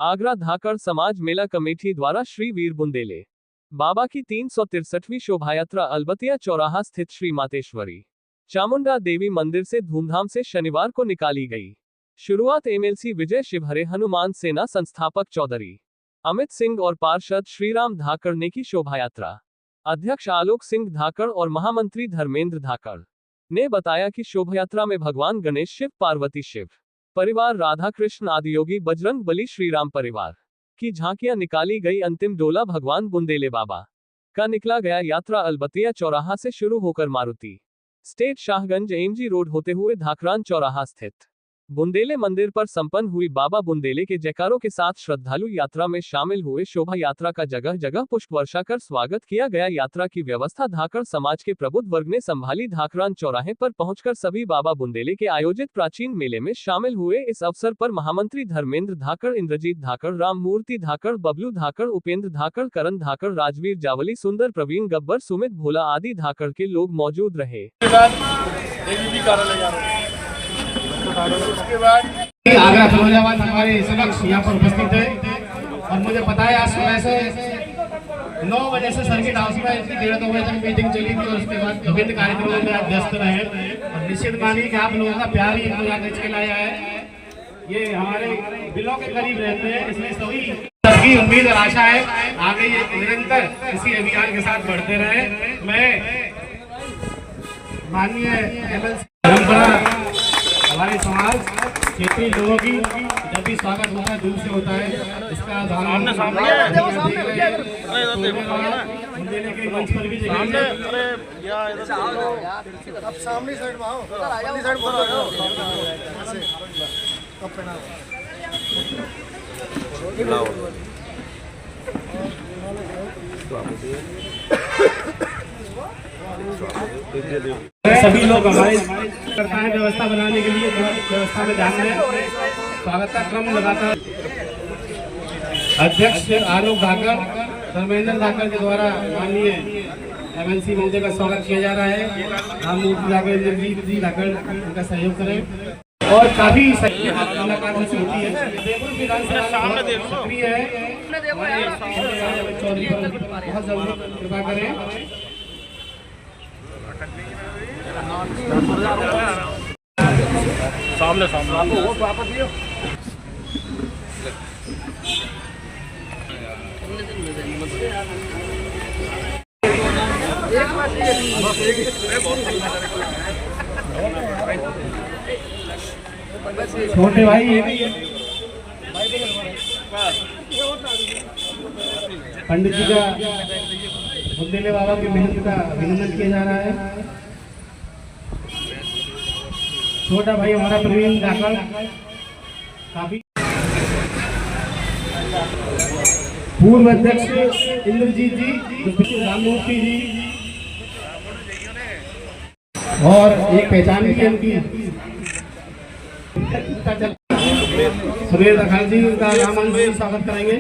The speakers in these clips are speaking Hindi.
आगरा धाकड़ समाज मेला कमेटी द्वारा श्री वीर बुंदेले बाबा की 363वीं शोभायात्रा अलबतिया चौराहा स्थित श्री मातेश्वरी चामुंडा देवी मंदिर से धूमधाम से शनिवार को निकाली गई। शुरुआत एमएलसी विजय शिवहरे हनुमान सेना संस्थापक चौधरी अमित सिंह और पार्षद श्रीराम धाकड़ ने की। शोभायात्रा अध्यक्ष आलोक सिंह धाकड़ और महामंत्री धर्मेंद्र धाकड़ ने बताया कि शोभायात्रा में भगवान गणेश, शिव पार्वती, शिव परिवार, राधा कृष्ण आदि योगी, बजरंग बली, श्रीराम परिवार की झांकियां निकाली गई। अंतिम डोला भगवान बुंदेले बाबा का निकला गया। यात्रा अलबतिया चौराहा से शुरू होकर Maruti state Shahganj MG road होते हुए धाकरान चौराहा स्थित बुंदेले मंदिर पर संपन्न हुई। बाबा बुंदेले के जयकारों के साथ श्रद्धालु यात्रा में शामिल हुए। शोभा यात्रा का जगह जगह पुष्प वर्षा कर स्वागत किया गया। यात्रा की व्यवस्था धाकड़ समाज के प्रबुद्ध वर्ग ने संभाली। धाकरान चौराहे पर पहुंचकर सभी बाबा बुंदेले के आयोजित प्राचीन मेले में शामिल हुए। इस अवसर पर महामंत्री धर्मेंद्र धाकड़, इंद्रजीत धाकड़, राम मूर्ति धाकड़, बबलू धाकड़, उपेंद्र धाकड़, करण धाकड़, राजवीर जावली, सुंदर, प्रवीण गब्बर, सुमित भोला आदि धाकड़ के लोग मौजूद रहे। उसके बाद आगरा फिरोजाबाद हमारे समक्ष यहाँ पर उपस्थित है और मुझे पता है आज सुबह से 9 बजे से सर्किट हाउस में 1:30 बजे तक मीटिंग चली थी और उसके बाद विभिन्न कार्यक्रमों में आप व्यस्त रहे और निश्चित मानिए कि आप लोगों का प्यार ही इनको यहाँ खींच के लाया है। ये हमारे दिलों के करीब रहते हैं, इसलिए सबकी उम्मीद और आशा है आगे ये निरंतर इसी अभियान के साथ बढ़ते रहे। मैं माननीय एमएलसी परंपरा हमारे समाज क्षेत्रीय लोगों की जब भी स्वागत होता है दूर से होता है, इसका बुंदेले के मंच पर भी सामने साइड में आओ, साइड सभी लोग हमारे करता है व्यवस्था बनाने के लिए व्यवस्था में ध्यान दें। स्वागत का क्रम लगातार अध्यक्ष आलोक धाकड़, धर्मेंद्र धाकड़ के द्वारा माननीय एमएलसी महोदय का स्वागत किया जा रहा है। राम मूर्ति धाकड़, इंद्रजीत जी धाकड़ उनका सहयोग करें और काफी मुलाकात होती है। सक्रिय है चौधरी बहुत जरूर कृपा करें। सामने सामने वो वापस दियो। छोटे भाई ये भी पंडित जी का बुंदेले बाबा की मेहनत का अभिनंदन किया जा रहा है। छोटा भाई हमारा प्रवीण धाकड़ काफी पूर्व अध्यक्ष इंद्रजीत जी, राम मूर्ति जी और एक पहचान भी है उनकी सुरेश अखाल जी, उनका राम जी स्वागत करेंगे।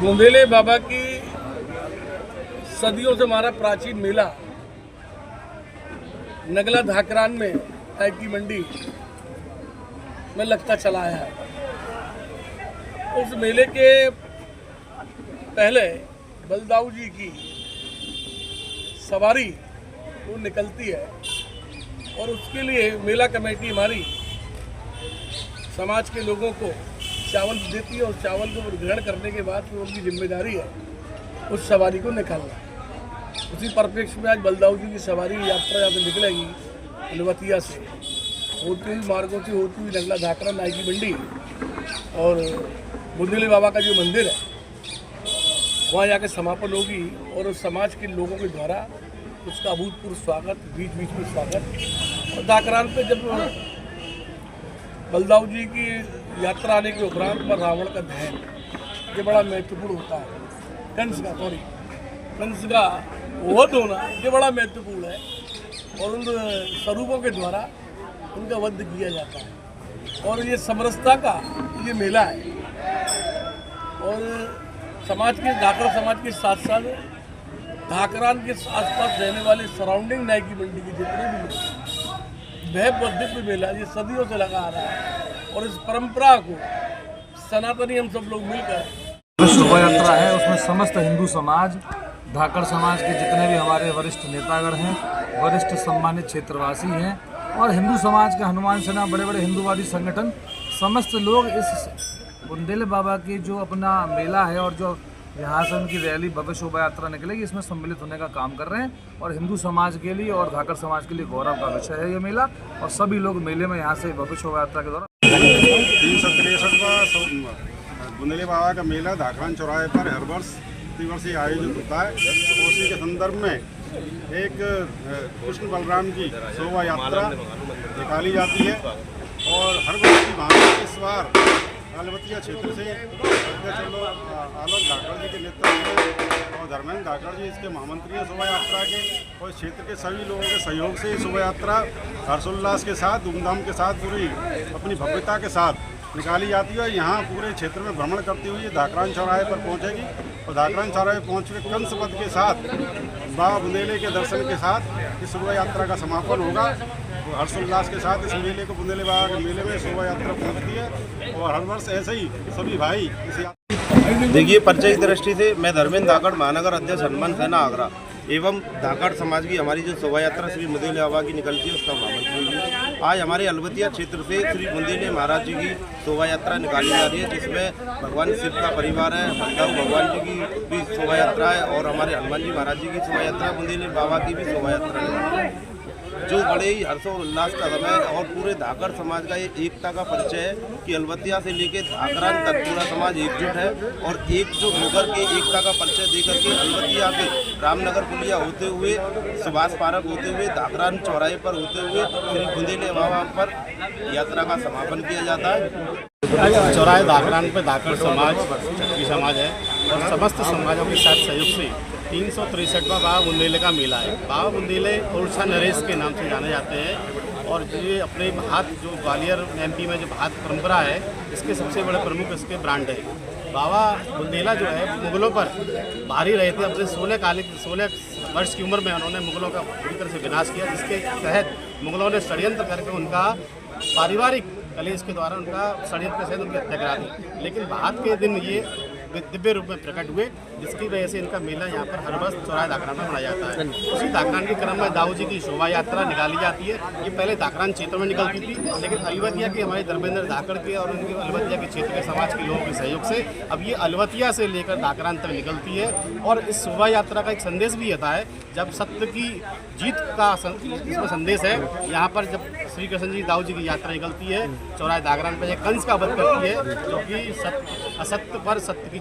बुंदेले बाबा की सदियों से हमारा प्राचीन मेला नगला धाकरान में चाय की मंडी में लगता चला है। उस मेले के पहले बलदाऊ जी की सवारी वो निकलती है और उसके लिए मेला कमेटी हमारी समाज के लोगों को चावल देती है और चावल को ग्रहण करने के बाद फिर उनकी जिम्मेदारी है उस सवारी को निकालना। उसी परिप्रेक्ष्य में आज बलदाऊ जी की सवारी यात्रा यहाँ पे निकलेगी अलवतिया से होती हुई मार्गों से होती हुई नगला धाकरा नाई की मंडी और बुंदेले बाबा का जो मंदिर है वहाँ जाके समापन होगी और उस समाज के लोगों के द्वारा उसका अभूतपूर्व स्वागत, बीच बीच में स्वागत। और धाकरान पे जब बलदाऊ जी की यात्रा आने के उपरांत पर रावण का दहन ये बड़ा महत्वपूर्ण होता है। कंस का वध होना ये बड़ा महत्वपूर्ण है और उन स्वरूपों के द्वारा उनका वध किया जाता है और ये समरसता का ये मेला है। और समाज के धाकरा समाज के साथ साथ धाकरान के आसपास रहने वाले सराउंडिंग नाई की मंडी के जितने भी लोग वह दिव्य मेला ये सदियों से लगा आ रहा है और इस परंपरा को सनातनी हम सब लोग मिलकर शोभा यात्रा है उसमें समस्त हिंदू समाज, धाकड़ समाज के जितने भी हमारे वरिष्ठ नेतागण हैं, वरिष्ठ सम्मानित क्षेत्रवासी हैं और हिंदू समाज के हनुमान सेना, बड़े बड़े हिंदूवादी संगठन, समस्त लोग इस बुंदेले बाबा की जो अपना मेला है और जो यहाँ से उनकी रैली भव्य शोभा यात्रा निकलेगी इसमें सम्मिलित होने का काम कर रहे हैं। और हिंदू समाज के लिए और धाकड़ समाज के लिए गौरव का विषय है ये मेला और सभी लोग मेले में यहाँ से भव्य शोभा यात्रा के दौरान 363वां बुंदेले बाबा का मेला धाकरान चौराहे पर हर वर्ष प्रतिवर्ष आयोजित होता है। उसी के संदर्भ में एक कृष्ण बलराम की शोभा यात्रा निकाली जाती है और हर वर्ष की भांति इस बार अलवतिया क्षेत्र से आलोक धाकड़ जी के नेतृत्व में और धर्मेंद्र धाकड़ जी इसके महामंत्री हैं शोभा यात्रा के और क्षेत्र के सभी लोगों के सहयोग से शोभा यात्रा हर्षोल्लास के साथ, धूमधाम के साथ, पूरी अपनी भव्यता के साथ निकाली जाती है। यहाँ पूरे क्षेत्र में भ्रमण करती हुई धाकरान चौराहे पर पहुँचेगी और धाकरान चौराहे पहुँच के कंस वध के साथ बाबा बुंदेले के दर्शन के साथ इस शोभा यात्रा का समापन होगा। हर्षोल्लास के साथ इस मेले को बुंदेले बाबा के मेले में शोभा यात्रा पहुँचती है और हर वर्ष ऐसे ही सभी भाई इस देखिए, परिचय की दृष्टि से मैं धर्मेंद्र धाकड़ महानगर अध्यक्ष हनुमान सेना आगरा एवं धाकड़ समाज की हमारी जो शोभा यात्रा श्री बुंदेले बाबा की निकलती है उसका महामंत्री हूँ। आज हमारे अलवतिया क्षेत्र से श्री बुंदेले महाराज जी की शोभा यात्रा निकाली जा रही है जिसमें भगवान शिव का परिवार है, बलदाऊ भगवान जी की भी शोभा यात्रा है और हमारे हनुमान जी महाराज जी की शोभा यात्रा, बुंदेले बाबा की भी शोभा यात्रा है जो बड़े ही हर्ष और उल्लास का समय है। और पूरे धाकड़ समाज का ये एकता का परिचय है कि अलवतिया से लेकर धाकरान तक पूरा समाज एकजुट है और एकजुट होकर के एकता का परिचय देकर के अलवतिया के रामनगर पुलिया होते हुए, सुभाष पार्क होते हुए, धाकरान चौराहे पर होते हुए श्री बुंदेले बाबा पर यात्रा का समापन किया जाता है। चौराहे धाकरान पे धाकड़ समाज की समाज है और समस्त समाजों के साथ सहयोग से 363वां बाबा बुंदेले का मेला है। बाबा बुंदेले ओरछा नरेश के नाम से जाने जाते हैं और ये अपने भात जो ग्वालियर MP में जो भात परंपरा है इसके सबसे बड़े प्रमुख इसके ब्रांड है। बाबा बुंदेला जो है मुगलों पर भारी रहे थे। अपने 16 वर्ष की उम्र में उन्होंने मुगलों का पूरी तरह से विनाश किया जिसके तहत मुगलों ने षड्यंत्र करके उनका पारिवारिक कलेश के द्वारा उनका षड्यंत्र के साथ उनकी हत्या करा दी। लेकिन बाद के दिन ये दिव्य रूप में प्रकट हुए जिसकी वजह से इनका मेला यहाँ पर हर वर्ष चौराहे धाकरान में मनाया जाता है। उसी धाकरान के क्रम में दाऊ जी की शोभा यात्रा निकाली जाती है। ये पहले धाकरान क्षेत्र में निकलती थी लेकिन अलवतिया के हमारे धर्मेंद्र धाकड़ के और उनके अलवतिया के क्षेत्र के समाज के लोगों के सहयोग से अब ये अलवतिया से लेकर धाकरान तक निकलती है। और इस शोभा यात्रा का एक संदेश भी आता है जब सत्य की जीत का इसमें संदेश है। यहाँ पर जब श्री कृष्ण जी दाऊ जी की यात्रा निकलती है चौराहे धाकरान पर कंस का वध करती है जो कि असत्य पर सत्य की